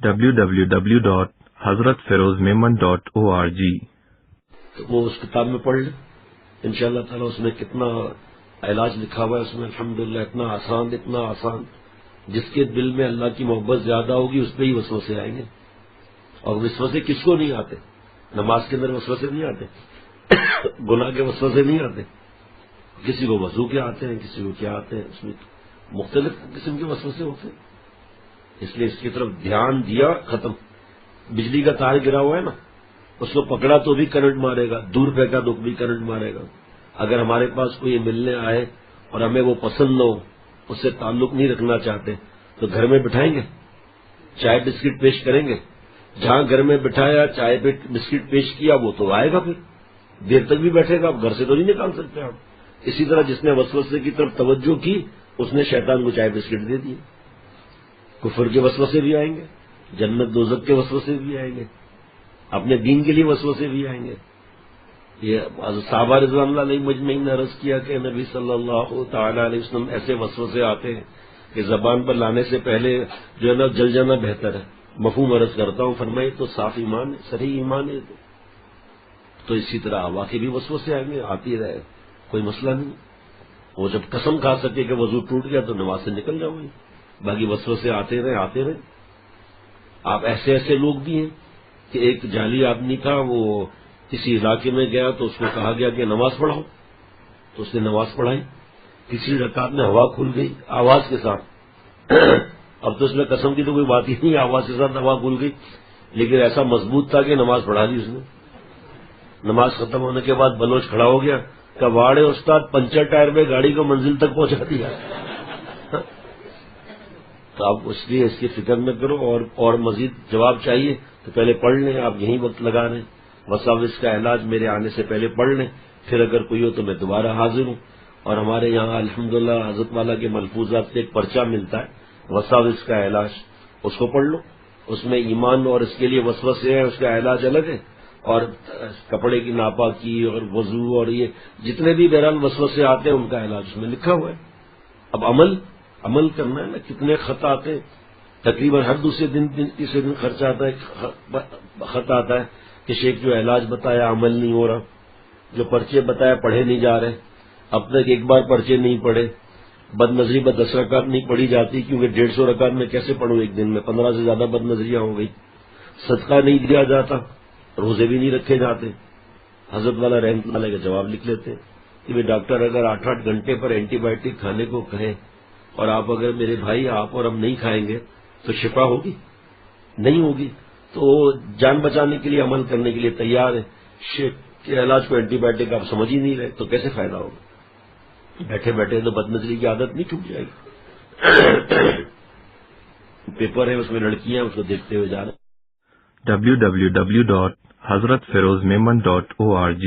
www.hazratferozmemon.org تو وہ اس کتاب میں پڑھ لیں انشاءاللہ تعالیٰ. اس میں کتنا علاج لکھا ہوا ہے اس میں الحمدللہ. اتنا آسان. جس کے دل میں اللہ کی محبت زیادہ ہوگی اس پہ ہی وسوسے آئیں گے. اور وسوسے کس کو نہیں آتے؟ نماز کے اندر وسوسے نہیں آتے، گناہ کے وسوسے نہیں آتے. کسی کو وضو کے آتے ہیں، کسی کو کیا آتے ہیں. اس میں مختلف قسم کے وسوسے ہوتے ہیں. اس لیے اس کی طرف دھیان دیا ختم. بجلی کا تار گرا ہوا ہے نا، اس کو پکڑا تو بھی کرنٹ مارے گا، دور پھینکا تو بھی کرنٹ مارے گا. اگر ہمارے پاس کوئی ملنے آئے اور ہمیں وہ پسند نہ ہو، اس سے تعلق نہیں رکھنا چاہتے، تو گھر میں بٹھائیں گے، چائے بسکٹ پیش کریں گے. جہاں گھر میں بٹھایا چائے پہ بسکٹ پیش کیا وہ تو آئے گا، پھر دیر تک بھی بیٹھے گا. آپ گھر سے تو نہیں نکال سکتے آپ. اسی طرح جس نے وسوسے کی طرف توجہ کی اس نے شیطان کو چائے بسکٹ دے دیے. کفر کے وسوسے بھی آئیں گے، جنت دوزخ کے وسوسے بھی آئیں گے، اپنے دین کے لیے وسوسے بھی آئیں گے. یہ صحابہ رضوان اللہ علیہ مجمعین نے عرض کیا کہ نبی صلی اللہ تعالی علیہ وسلم ایسے وسوسے آتے ہیں کہ زبان پر لانے سے پہلے جو ہے نا جل جانا بہتر ہے. مفہوم عرض کرتا ہوں، فرمائے تو صاف ایمان ہے، صحیح ایمان ہے. تو اسی طرح واقعی بھی وسوسے آئیں گے، آتی رہے، کوئی مسئلہ نہیں. وہ جب قسم کھا سکے کہ وضو ٹوٹ گیا تو نماز سے نکل جاؤ گے. باقی وسوسے آتے رہے. آپ ایسے لوگ بھی ہیں کہ ایک جعلی آدمی تھا، وہ کسی علاقے میں گیا تو اس کو کہا گیا کہ نماز پڑھاؤ، تو اس نے نماز پڑھائی. کسی رکعت میں ہوا کھل گئی آواز کے ساتھ. اب تو اس میں قسم کی تو کوئی بات ہی نہیں، آواز کے ساتھ ہوا کھل گئی، لیکن ایسا مضبوط تھا کہ نماز پڑھا دی اس نے. نماز ختم ہونے کے بعد بلوچ کھڑا ہو گیا کہ واڑے استاد پنچر ٹائر میں گاڑی کو منزل تک پہنچا دیا. تو آپ اس لیے اس کی فکر نہ کرو. اور مزید جواب چاہیے تو پہلے پڑھ لیں. آپ یہیں وقت لگا رہے ہیں. وساوس کا علاج میرے آنے سے پہلے پڑھ لیں، پھر اگر کوئی ہو تو میں دوبارہ حاضر ہوں. اور ہمارے یہاں الحمدللہ حضرت والا کے ملفوظات سے ایک پرچہ ملتا ہے وساوس کا علاج، اس کو پڑھ لو. اس میں ایمان اور اس کے لیے وسوسے ہیں، اس کا علاج الگ ہے. اور کپڑے کی ناپاکی اور وضو اور یہ جتنے بھی بہرحال وسوسے آتے ہیں ان کا علاج اس میں لکھا ہوا ہے. اب عمل کرنا ہے نا. کتنے خط آتے ہیں، تقریباً ہر دوسرے دن تیسرے دن خط آتا ہے کہ شیخ جو علاج بتایا عمل نہیں ہو رہا، جو پرچے بتایا پڑھے نہیں جا رہے. اب تک ایک بار پرچے نہیں پڑھے. بد نظری 10 رکعت نہیں پڑھی جاتی کیونکہ 150 رکعت میں کیسے پڑھوں ایک دن میں؟ 15 سے زیادہ بد نظریاں ہو گئی. صدقہ نہیں دیا جاتا، روزے بھی نہیں رکھے جاتے. حضرت والا رحمۃ اللہ کا جواب لکھ لیتے ہیں کہ ڈاکٹر اگر 8 گھنٹے پر اینٹی بایوٹک کھانے کو کہیں اور آپ اگر میرے بھائی آپ اور ہم نہیں کھائیں گے تو شفا ہوگی؟ نہیں ہوگی. تو جان بچانے کے لیے عمل کرنے کے لیے تیار ہے. شیخ کے علاج کو اینٹی بایوٹک آپ سمجھ ہی نہیں رہے تو کیسے فائدہ ہوگا؟ بیٹھے بیٹھے تو بد نظری کی عادت نہیں چھوٹ جائے گی. پیپر ہے اس میں لڑکیاں اس کو دیکھتے ہوئے جا رہے ہیں. www.hazratferozmemon.org